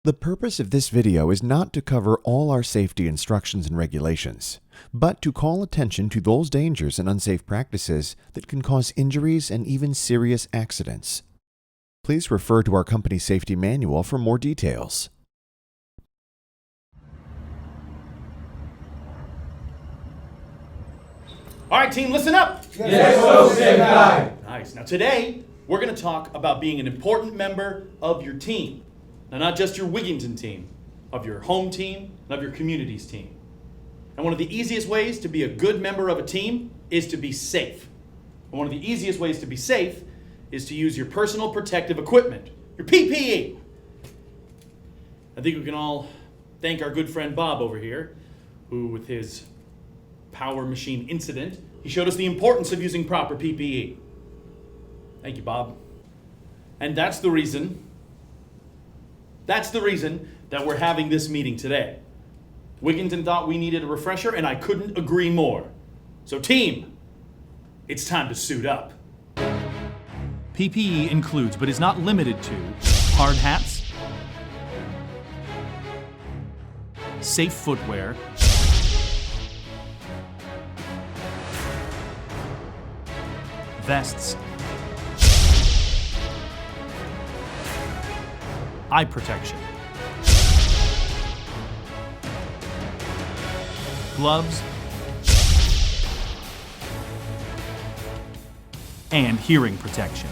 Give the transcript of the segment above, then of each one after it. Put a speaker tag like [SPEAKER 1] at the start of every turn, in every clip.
[SPEAKER 1] The purpose of this video is not to cover all our safety instructions and regulations, but to call attention to those dangers and unsafe practices that can cause injuries and even serious accidents. Please refer to our company safety manual for more details.
[SPEAKER 2] All right, team, listen up.
[SPEAKER 3] Yes, so safe guy.
[SPEAKER 2] Nice. Now today, we're going to talk about being an important member of your team. Now, not just your Wiginton team, of your home team, and of your community's team. And one of the easiest ways to be a good member of a team is to be safe. And one of the easiest ways to be safe is to use your personal protective equipment, your PPE. I think we can all thank our good friend Bob over here, who with his power machine incident, he showed us the importance of using proper PPE. Thank you, Bob. And that's the reason that we're having this meeting today. Wiginton thought we needed a refresher, and I couldn't agree more. So team, it's time to suit up. PPE includes, but is not limited to, hard hats, safe footwear, vests, eye protection, gloves, and hearing protection.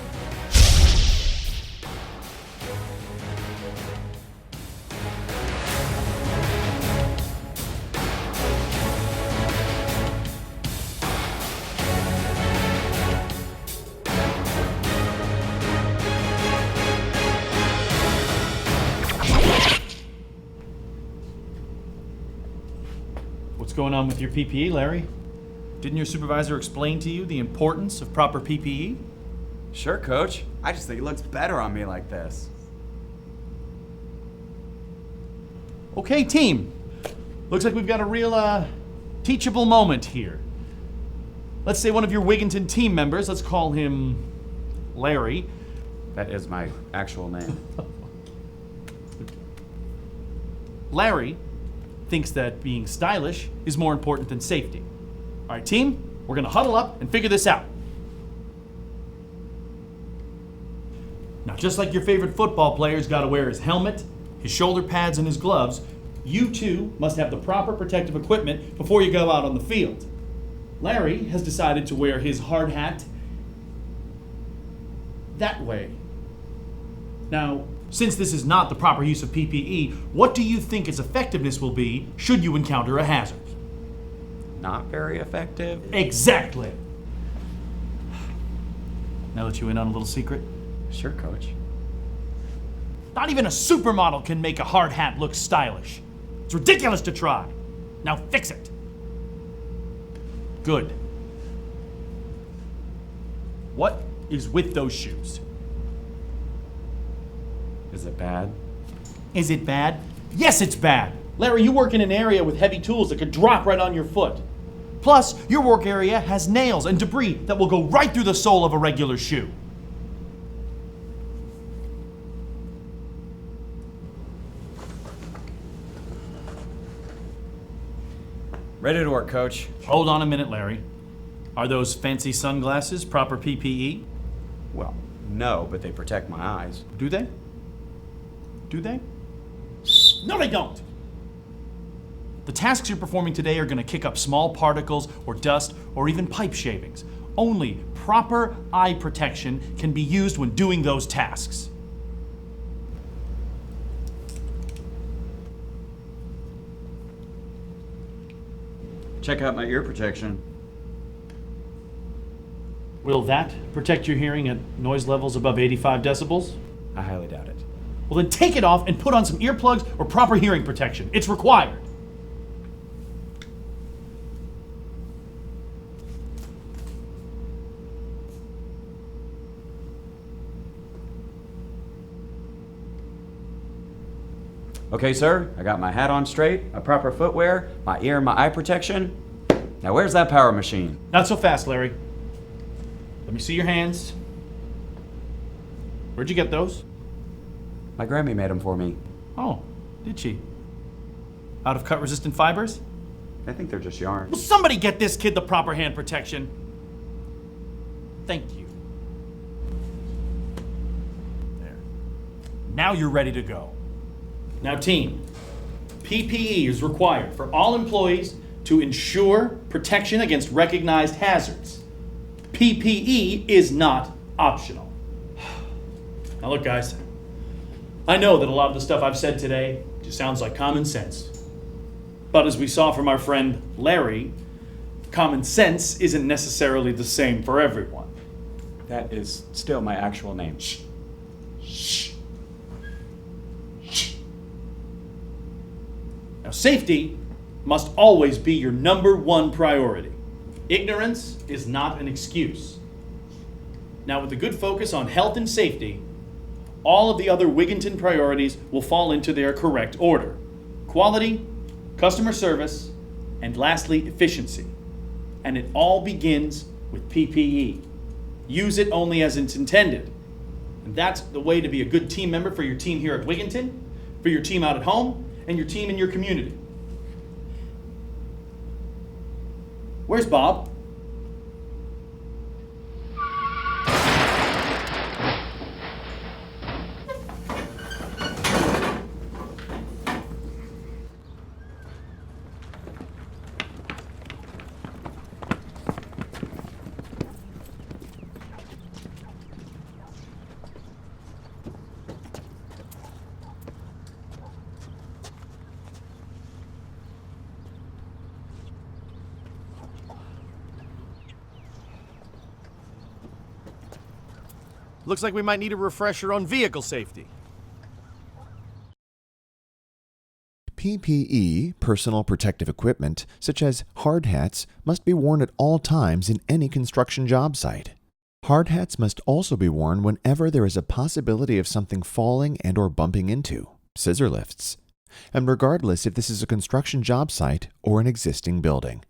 [SPEAKER 2] What's going on with your PPE, Larry? Didn't your supervisor explain to you the importance of proper PPE?
[SPEAKER 3] Sure, Coach. I just think it looks better on me like this.
[SPEAKER 2] Okay, team. Looks like we've got a real, teachable moment here. Let's say one of your Wiginton team members, let's call him Larry.
[SPEAKER 3] That is my actual name.
[SPEAKER 2] Larry thinks that being stylish is more important than safety. All right, team, we're gonna huddle up and figure this out. Now, just like your favorite football player's gotta wear his helmet, his shoulder pads, and his gloves, you too must have the proper protective equipment before you go out on the field. Larry has decided to wear his hard hat that way. Now, since this is not the proper use of PPE, what do you think its effectiveness will be should you encounter a hazard?
[SPEAKER 3] Not very effective?
[SPEAKER 2] Exactly. Now let you in on a little secret.
[SPEAKER 3] Sure, Coach.
[SPEAKER 2] Not even a supermodel can make a hard hat look stylish. It's ridiculous to try. Now fix it. Good. What is with those shoes?
[SPEAKER 3] Is it bad?
[SPEAKER 2] Is it bad? Yes, it's bad. Larry, you work in an area with heavy tools that could drop right on your foot. Plus, your work area has nails and debris that will go right through the sole of a regular shoe.
[SPEAKER 3] Ready to work, Coach.
[SPEAKER 2] Hold on a minute, Larry. Are those fancy sunglasses proper PPE?
[SPEAKER 3] Well, no, but they protect my eyes.
[SPEAKER 2] Do they? Do they? No, they don't. The tasks you're performing today are going to kick up small particles or dust or even pipe shavings. Only proper eye protection can be used when doing those tasks.
[SPEAKER 3] Check out my ear protection.
[SPEAKER 2] Will that protect your hearing at noise levels above 85 decibels?
[SPEAKER 3] I highly doubt it.
[SPEAKER 2] Well, then take it off and put on some earplugs or proper hearing protection. It's required.
[SPEAKER 3] Okay, sir, I got my hat on straight, my proper footwear, my ear and my eye protection. Now where's that power machine?
[SPEAKER 2] Not so fast, Larry. Let me see your hands. Where'd you get those?
[SPEAKER 3] My Grammy made them for me.
[SPEAKER 2] Oh, did she? Out of cut-resistant fibers?
[SPEAKER 3] I think they're just yarn.
[SPEAKER 2] Will somebody get this kid the proper hand protection? Thank you. There. Now you're ready to go. Now team, PPE is required for all employees to ensure protection against recognized hazards. PPE is not optional. Now look guys, I know that a lot of the stuff I've said today just sounds like common sense. But as we saw from our friend Larry, common sense isn't necessarily the same for everyone.
[SPEAKER 3] That is still my actual name.
[SPEAKER 2] Shh. Shh. Shh. Now safety must always be your number one priority. Ignorance is not an excuse. Now with a good focus on health and safety, all of the other Wiginton priorities will fall into their correct order. Quality, customer service, and lastly, efficiency. And it all begins with PPE. Use it only as it's intended. And that's the way to be a good team member for your team here at Wiginton, for your team out at home, and your team in your community. Where's Bob? Looks like we might need a refresher on vehicle safety.
[SPEAKER 1] PPE, personal protective equipment, such as hard hats, must be worn at all times in any construction job site. Hard hats must also be worn whenever there is a possibility of something falling and or bumping into, scissor lifts, and regardless if this is a construction job site or an existing building.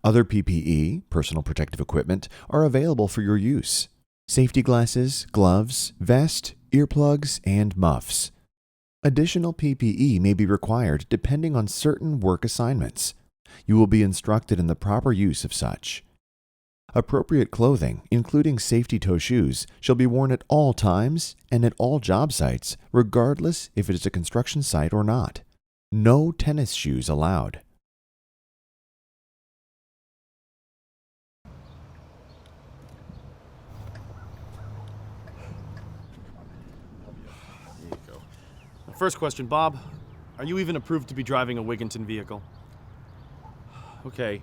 [SPEAKER 1] Other PPE, personal protective equipment, are available for your use. Safety glasses, gloves, vest, earplugs, and muffs. Additional PPE may be required depending on certain work assignments. You will be instructed in the proper use of such. Appropriate clothing, including safety toe shoes, shall be worn at all times and at all job sites, regardless if it is a construction site or not. No tennis shoes allowed.
[SPEAKER 2] First question, Bob. Are you even approved to be driving a Wiginton vehicle? Okay.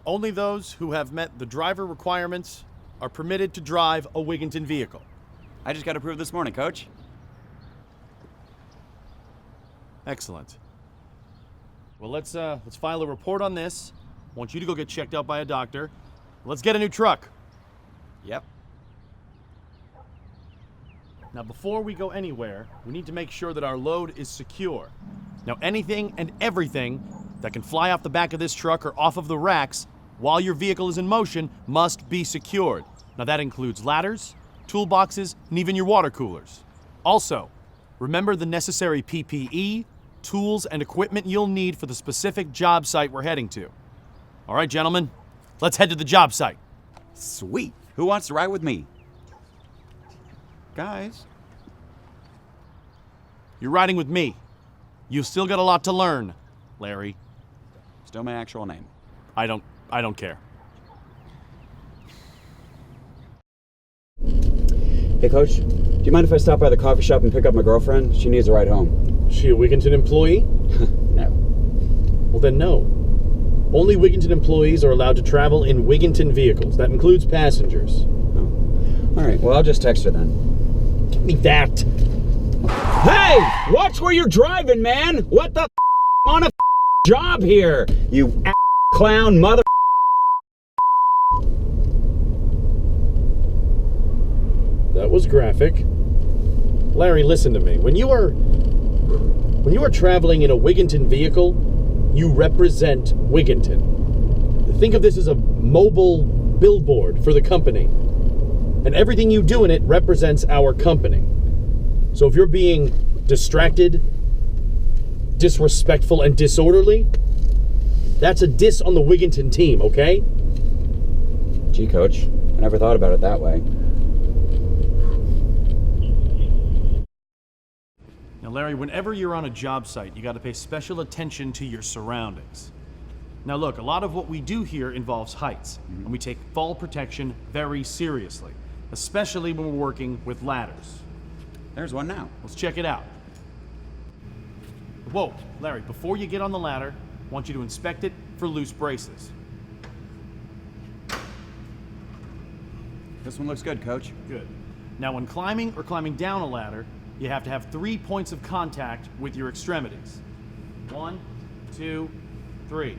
[SPEAKER 2] Only those who have met the driver requirements are permitted to drive a Wiginton vehicle.
[SPEAKER 3] I just got approved this morning, Coach.
[SPEAKER 2] Excellent. Well, let's file a report on this. I want you to go get checked out by a doctor. Let's get a new truck.
[SPEAKER 3] Yep.
[SPEAKER 2] Now, before we go anywhere, we need to make sure that our load is secure. Now, anything and everything that can fly off the back of this truck or off of the racks while your vehicle is in motion must be secured. Now, that includes ladders, toolboxes, and even your water coolers. Also, remember the necessary PPE, tools, and equipment you'll need for the specific job site we're heading to. All right, gentlemen, let's head to the job site.
[SPEAKER 3] Sweet. Who wants to ride with me? Guys.
[SPEAKER 2] You're riding with me. You've still got a lot to learn, Larry.
[SPEAKER 3] Still my actual name.
[SPEAKER 2] I don't care.
[SPEAKER 3] Hey, Coach. Do you mind if I stop by the coffee shop and pick up my girlfriend? She needs a ride home.
[SPEAKER 2] Is she a Wiginton employee?
[SPEAKER 3] No.
[SPEAKER 2] Well, then no. Only Wiginton employees are allowed to travel in Wiginton vehicles. That includes passengers.
[SPEAKER 3] Oh. All right. Well, I'll just text her then.
[SPEAKER 2] Give me that.
[SPEAKER 3] Hey! Watch where you're driving, man! What the I'm on a job here, you clown mother.
[SPEAKER 2] That was graphic. Larry, listen to me. When you are traveling in a Wiginton vehicle, you represent Wiginton. Think of this as a mobile billboard for the company. And everything you do in it represents our company. So if you're being distracted, disrespectful, and disorderly, that's a diss on the Wiginton team, okay?
[SPEAKER 3] Gee, Coach, I never thought about it that way.
[SPEAKER 2] Now, Larry, whenever you're on a job site, you got to pay special attention to your surroundings. Now, look, a lot of what we do here involves heights, and we take fall protection very seriously, especially when we're working with ladders.
[SPEAKER 3] There's one now.
[SPEAKER 2] Let's check it out. Whoa, Larry, before you get on the ladder, I want you to inspect it for loose braces.
[SPEAKER 3] This one looks good, Coach.
[SPEAKER 2] Good. Now, when climbing or climbing down a ladder, you have to have 3 points of contact with your extremities. 1, 2, 3.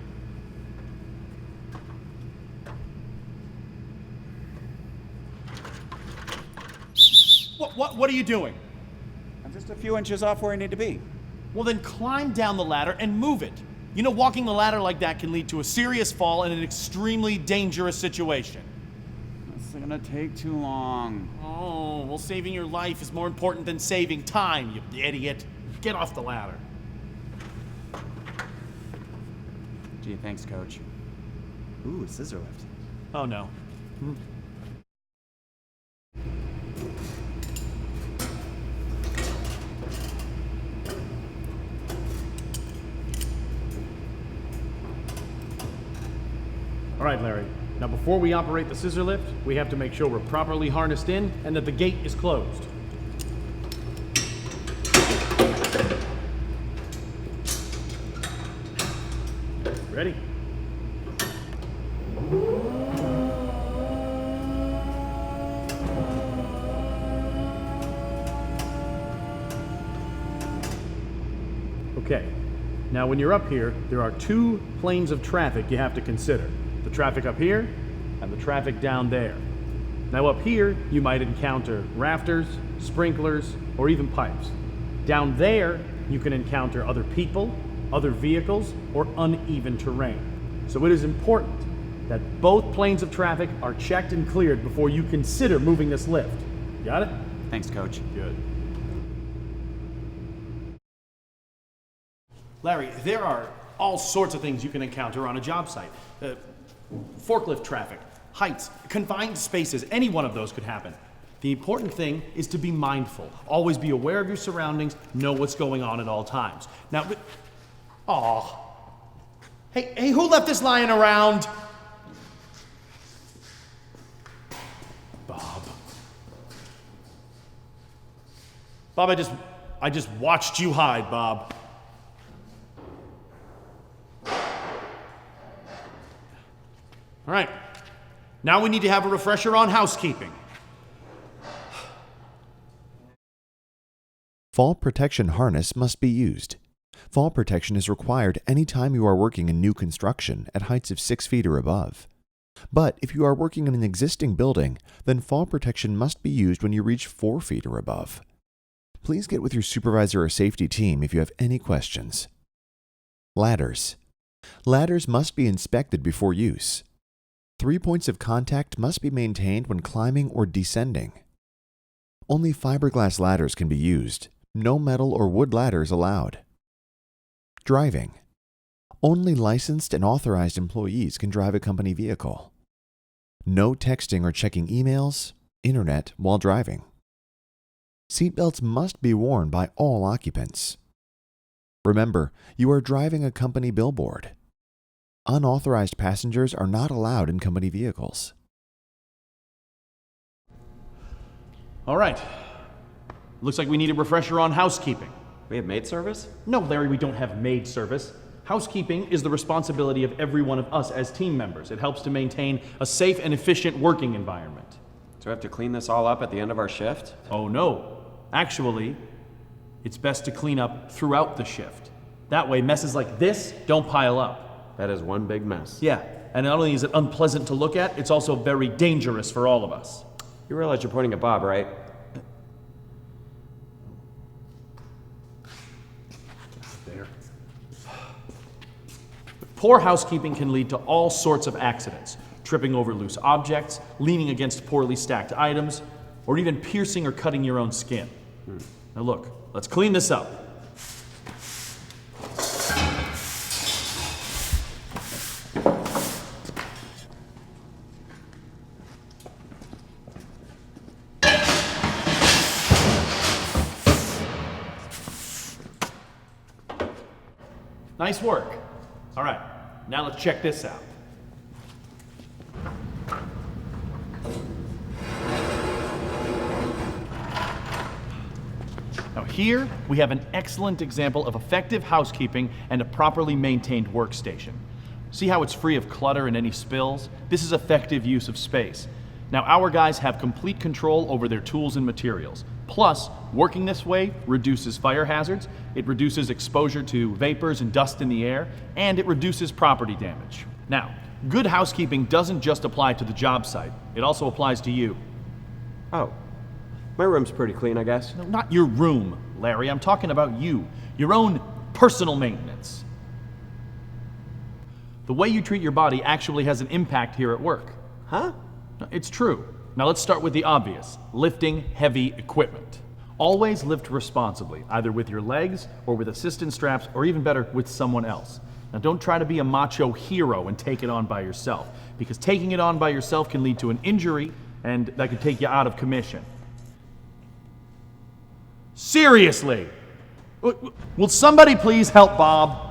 [SPEAKER 2] What are you doing?
[SPEAKER 3] I'm just a few inches off where I need to be.
[SPEAKER 2] Well, then climb down the ladder and move it. You know, walking the ladder like that can lead to a serious fall and an extremely dangerous situation.
[SPEAKER 3] It's gonna take too long.
[SPEAKER 2] Oh, well, saving your life is more important than saving time, you idiot. Get off the ladder.
[SPEAKER 3] Gee, thanks, Coach. Ooh, a scissor lift.
[SPEAKER 2] Oh, no. All right, Larry. Now, before we operate the scissor lift, we have to make sure we're properly harnessed in and that the gate is closed. Ready? Okay. Now, when you're up here, there are 2 planes of traffic you have to consider. The traffic up here and the traffic down there. Now up here, you might encounter rafters, sprinklers, or even pipes. Down there, you can encounter other people, other vehicles, or uneven terrain. So it is important that both planes of traffic are checked and cleared before you consider moving this lift. Got it?
[SPEAKER 3] Thanks, Coach.
[SPEAKER 2] Good. Larry, there are all sorts of things you can encounter on a job site. Forklift traffic, heights, confined spaces, any one of those could happen. The important thing is to be mindful. Always be aware of your surroundings, know what's going on at all times. Now, Hey, who left this lying around? Bob. Bob, I just watched you hide, Bob. All right, now we need to have a refresher on housekeeping.
[SPEAKER 1] Fall protection harness must be used. Fall protection is required anytime you are working in new construction at heights of 6 feet or above. But if you are working in an existing building, then fall protection must be used when you reach 4 feet or above. Please get with your supervisor or safety team if you have any questions. Ladders. Ladders must be inspected before use. 3 points of contact must be maintained when climbing or descending. Only fiberglass ladders can be used. No metal or wood ladders allowed. Driving. Only licensed and authorized employees can drive a company vehicle. No texting or checking emails, internet while driving. Seatbelts must be worn by all occupants. Remember, you are driving a company billboard. Unauthorized passengers are not allowed in company vehicles.
[SPEAKER 2] All right. Looks like we need a refresher on housekeeping.
[SPEAKER 3] We have maid service?
[SPEAKER 2] No, Larry, we don't have maid service. Housekeeping is the responsibility of every one of us as team members. It helps to maintain a safe and efficient working environment.
[SPEAKER 3] Do we have to clean this all up at the end of our shift?
[SPEAKER 2] Oh, no. Actually, it's best to clean up throughout the shift. That way, messes like this don't pile up.
[SPEAKER 3] That is one big mess.
[SPEAKER 2] Yeah, and not only is it unpleasant to look at, it's also very dangerous for all of us.
[SPEAKER 3] You realize you're pointing at Bob, right?
[SPEAKER 2] There. Poor housekeeping can lead to all sorts of accidents. Tripping over loose objects, leaning against poorly stacked items, or even piercing or cutting your own skin. Now look, let's clean this up. Nice work. All right, now let's check this out. Now here, we have an excellent example of effective housekeeping and a properly maintained workstation. See how it's free of clutter and any spills? This is effective use of space. Now our guys have complete control over their tools and materials. Plus, working this way reduces fire hazards, it reduces exposure to vapors and dust in the air, and it reduces property damage. Now, good housekeeping doesn't just apply to the job site, it also applies to you.
[SPEAKER 4] Oh, my room's pretty clean, I guess.
[SPEAKER 2] No, not your room, Larry. I'm talking about you. Your own personal maintenance. The way you treat your body actually has an impact here at work.
[SPEAKER 4] Huh?
[SPEAKER 2] It's true. Now let's start with the obvious, lifting heavy equipment. Always lift responsibly, either with your legs or with assistance straps, or even better, with someone else. Now don't try to be a macho hero and take it on by yourself, because taking it on by yourself can lead to an injury, and that could take you out of commission. Seriously! Will somebody please help Bob?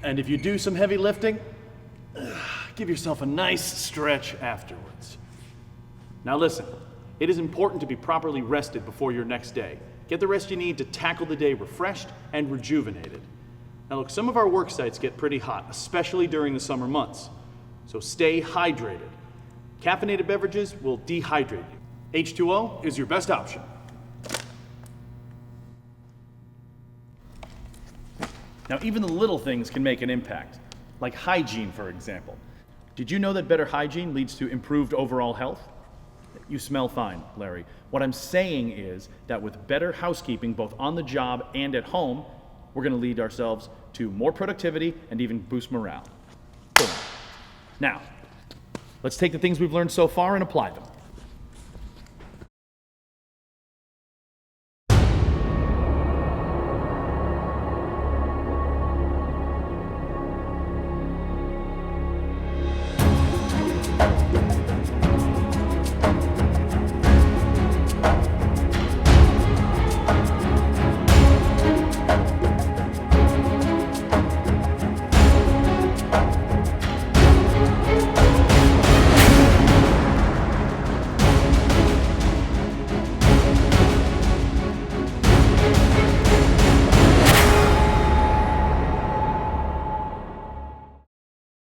[SPEAKER 2] And if you do some heavy lifting, give yourself a nice stretch afterwards. Now listen, it is important to be properly rested before your next day. Get the rest you need to tackle the day refreshed and rejuvenated. Now look, some of our work sites get pretty hot, especially during the summer months. So stay hydrated. Caffeinated beverages will dehydrate you. H2O is your best option. Now, even the little things can make an impact, like hygiene, for example. Did you know that better hygiene leads to improved overall health? You smell fine, Larry. What I'm saying is that with better housekeeping, both on the job and at home, we're going to lead ourselves to more productivity and even boost morale. Boom. Now, let's take the things we've learned so far and apply them.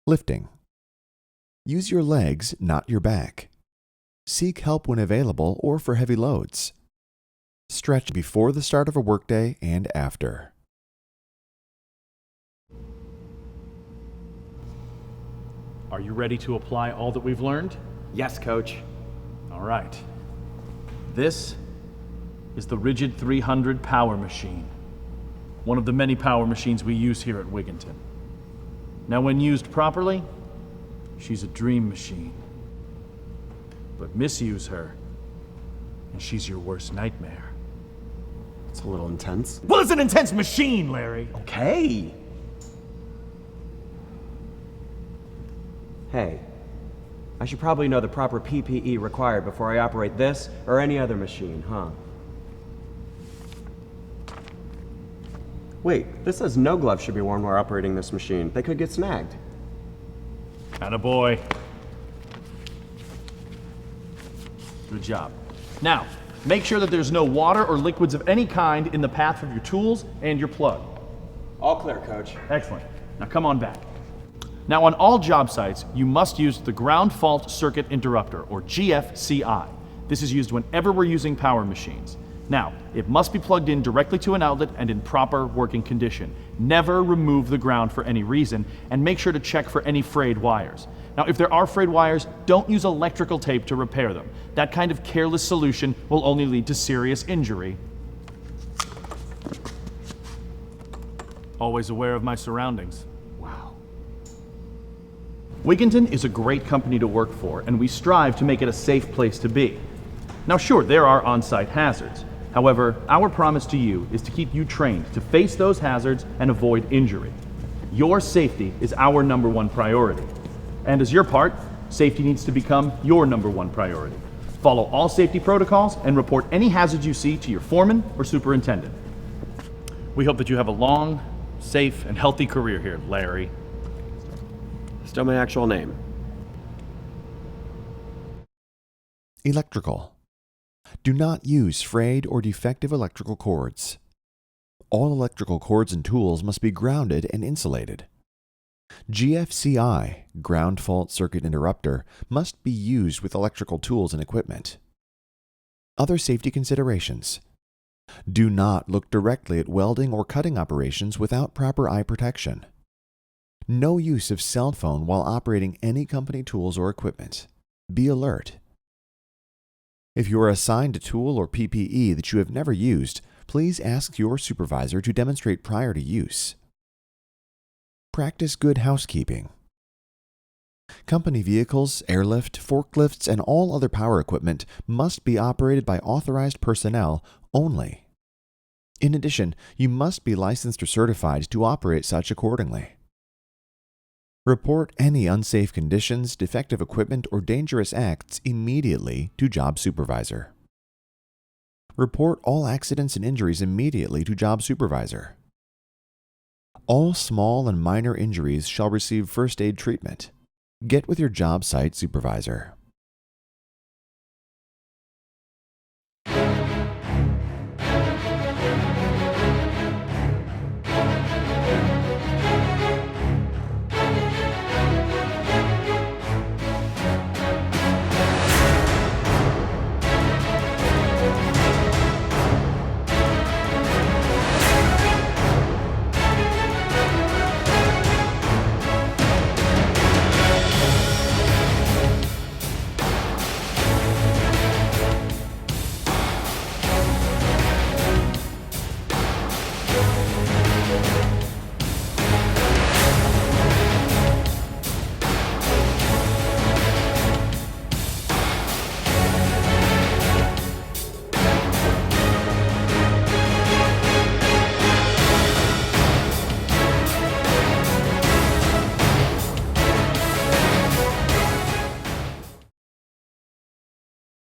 [SPEAKER 1] Lifting. Use your legs, not your back. Seek help when available or for heavy loads. Stretch before the start of a workday and after.
[SPEAKER 2] Are you ready to apply all that we've learned?
[SPEAKER 4] Yes, Coach.
[SPEAKER 2] All right. This is the Rigid 300 power machine, one of the many power machines we use here at Wiginton. Now, when used properly, she's a dream machine. But misuse her, and she's your worst nightmare.
[SPEAKER 4] It's a little intense.
[SPEAKER 2] Well, it's an intense machine, Larry!
[SPEAKER 4] Okay. Hey, I should probably know the proper PPE required before I operate this or any other machine, huh? Wait, this says no gloves should be worn while operating this machine. They could get snagged.
[SPEAKER 2] Attaboy. Good job. Now, make sure that there's no water or liquids of any kind in the path of your tools and your plug.
[SPEAKER 4] All clear, Coach.
[SPEAKER 2] Excellent. Now come on back. Now, on all job sites, you must use the ground fault circuit interrupter, or GFCI. This is used whenever we're using power machines. Now, it must be plugged in directly to an outlet and in proper working condition. Never remove the ground for any reason, and make sure to check for any frayed wires. Now, if there are frayed wires, don't use electrical tape to repair them. That kind of careless solution will only lead to serious injury. Always aware of my surroundings. Wow. Wiginton is a great company to work for, and we strive to make it a safe place to be. Now, sure, there are on-site hazards. However, our promise to you is to keep you trained to face those hazards and avoid injury. Your safety is our #1 priority. And as your part, safety needs to become your #1 priority. Follow all safety protocols and report any hazards you see to your foreman or superintendent. We hope that you have a long, safe, and healthy career here, Larry.
[SPEAKER 4] Still my actual name.
[SPEAKER 1] Electrical. Do not use frayed or defective electrical cords. All electrical cords and tools must be grounded and insulated. GFCI, ground fault circuit interrupter, must be used with electrical tools and equipment. Other safety considerations. Do not look directly at welding or cutting operations without proper eye protection. No use of cell phone while operating any company tools or equipment. Be alert. If you are assigned a tool or PPE that you have never used, please ask your supervisor to demonstrate prior to use. Practice good housekeeping. Company vehicles, airlift, forklifts, and all other power equipment must be operated by authorized personnel only. In addition, you must be licensed or certified to operate such accordingly. Report any unsafe conditions, defective equipment, or dangerous acts immediately to job supervisor. Report all accidents and injuries immediately to job supervisor. All small and minor injuries shall receive first aid treatment. Get with your job site supervisor.